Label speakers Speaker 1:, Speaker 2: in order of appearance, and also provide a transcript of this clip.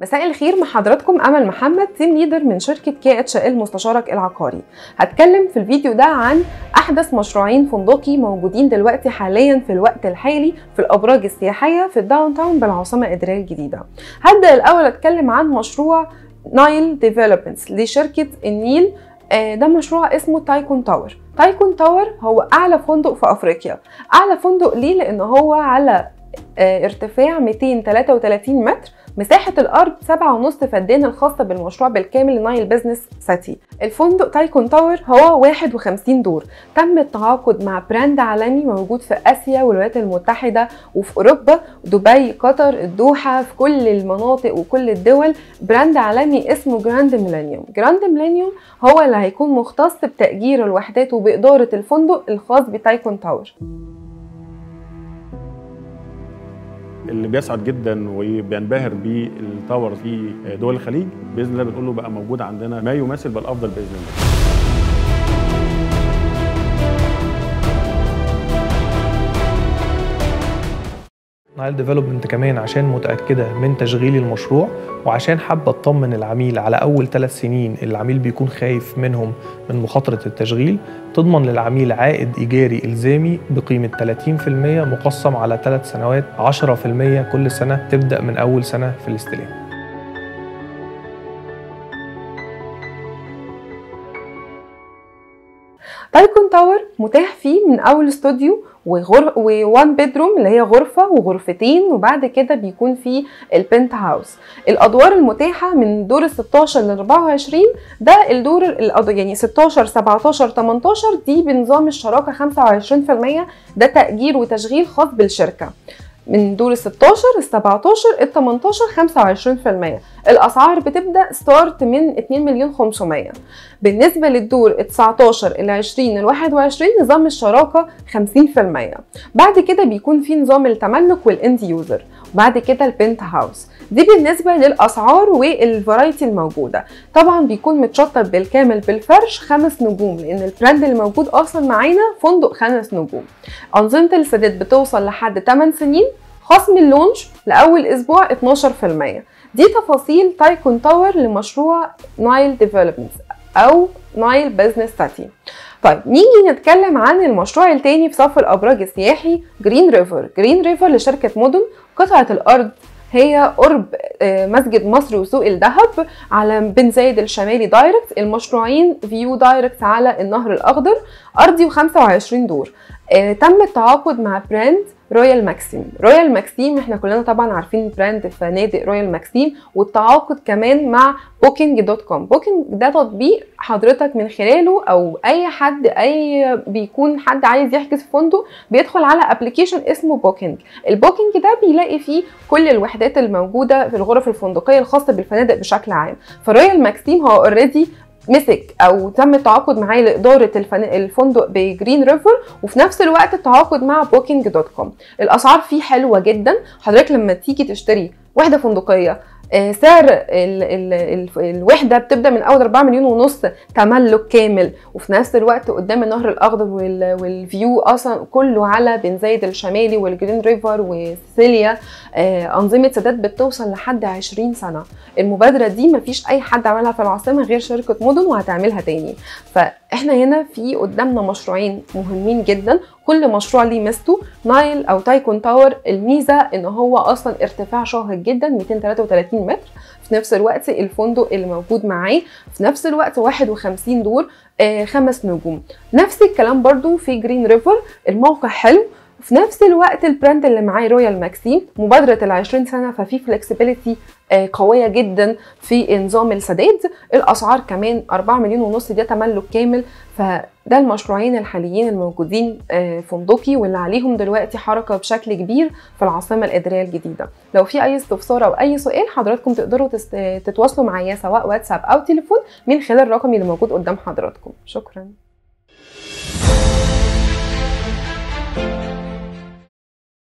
Speaker 1: مساء الخير، مع حضراتكم امل محمد، تيم ليدر من شركه KHL مستشارك العقاري. هتكلم في الفيديو ده عن احدث مشروعين فندقي موجودين دلوقتي حاليا في الوقت الحالي في الابراج السياحيه في الداون تاون بالعاصمه الاداريه الجديده. هبدا الاول اتكلم عن مشروع نايل ديفلوبمنتس لشركه النيل. ده مشروع اسمه تايكون تاور. تايكون تاور هو اعلى فندق في افريقيا. اعلى فندق ليه؟ لان هو على ارتفاع 233 متر، مساحة الأرض 7.5 فدان الخاصة بالمشروع بالكامل نايل بزنس سيتي. الفندق تايكون تاور هو 51 دور، تم التعاقد مع براند عالمي موجود في آسيا والولايات المتحدة وفي أوروبا، دبي، قطر، الدوحة، في كل المناطق وكل الدول. براند عالمي اسمه جراند ميلينيوم. جراند ميلينيوم هو اللي هيكون مختص بتأجير الوحدات وبإدارة الفندق الخاص بتايكون تاور.
Speaker 2: اللي بيسعد جدا وبينبهر بالتاور في دول الخليج باذن الله بنقول له بقى موجود عندنا ما يماثل بل افضل باذن الله.
Speaker 3: نايل ديفلوبمنت كمان عشان متأكدة من تشغيل المشروع، وعشان حابة تطمن العميل على أول 3 سنين العميل بيكون خايف منهم من مخاطرة التشغيل، تضمن للعميل عائد إيجاري إلزامي بقيمة 30% مقسم على 3 سنوات، 10% كل سنة تبدأ من أول سنة في الاستلام.
Speaker 1: تايكون تاور متاح فيه من اول استوديو ووان بيدروم اللي هي غرفه وغرفتين، وبعد كده بيكون فيه البنت هاوس. الادوار المتاحه من دور 16 ل 24، ده الدور يعني 16 17 18 دي بنظام الشراكه 25%، ده تأجير وتشغيل خاص بالشركه. من دور 16 ال 17 ال 18 25%. الاسعار بتبدا ستارت من 2,500,000. بالنسبه للدور ال 19 ال 20 ال 21 نظام الشراكه 50%. بعد كده بيكون في نظام التملك والاند يوزر، وبعد كده البنت هاوس. دي بالنسبه للاسعار والفرايتي الموجوده. طبعا بيكون متشطب بالكامل بالفرش 5 نجوم، لان البراند اللي موجود اصلا معانا فندق 5 نجوم. انظمه السداد بتوصل لحد 8 سنين، خصم اللونش لاول اسبوع 12%. دي تفاصيل تايكون تاور لمشروع نايل ديفلوبمنتس او نايل بزنس سيتي. طيب نيجي نتكلم عن المشروع التاني في صف الابراج السياحي جرين ريفر. جرين ريفر لشركه مدن. قطعه الارض هي قرب مسجد مصر وسوق الذهب على بن زايد الشمالي دايركت. المشروعين فيو دايركت على النهر الاخضر، ارضي و25 دور. تم التعاقد مع براند رويال ماكسيم. رويال ماكسيم احنا كلنا طبعا عارفين براند فنادق رويال ماكسيم، والتعاقد كمان مع booking.com. بوكينج ده تطبيق حضرتك من خلاله او اي حد بيكون حد عايز يحجز في فندق بيدخل على ابلكيشن اسمه بوكينج. البوكينج ده بيلاقي فيه كل الوحدات الموجوده في الغرف الفندقيه الخاصه بالفنادق بشكل عام. فرويال ماكسيم هو اوريدي مسك او تم التعاقد معاه لاداره الفندق بجرين ريفر، وفي نفس الوقت التعاقد مع booking.com. الاسعار فيه حلوه جدا. حضرتك لما تيجي تشتري وحده فندقيه سعر الوحده بتبدا من اول 4,5 مليون تملك كامل، وفي نفس الوقت قدام النهر الاخضر والفيو اصلا كله على بن زايد الشمالي والجرين ريفر وسيسيليا. انظمه سداد بتوصل لحد 20 سنه. المبادره دي مفيش اي حد عملها في العاصمه غير شركه مدن وهتعملها تاني. فاحنا هنا في قدامنا مشروعين مهمين جدا، كل مشروع ليه ميزته. نايل او تايكون تاور الميزه ان هو اصلا ارتفاع شاهق جدا 233 متر، في نفس الوقت الفندق اللي موجود معاه في نفس الوقت 51 دور 5 نجوم. نفس الكلام برضو في جرين ريفر، الموقع حلو، في نفس الوقت البراند اللي معاه رويال ماكسيم مبادره 20 سنه، ففي فلكسبيليتي قويه جدا في نظام السداد. الاسعار كمان 4,5 مليون ده تملك كامل. فده المشروعين الحاليين الموجودين فندقي واللي عليهم دلوقتي حركه بشكل كبير في العاصمه الاداريه الجديده. لو في اي استفسار او اي سؤال حضراتكم تقدروا تتواصلوا معايا سواء واتساب او تليفون من خلال الرقم اللي موجود قدام حضراتكم. شكرا.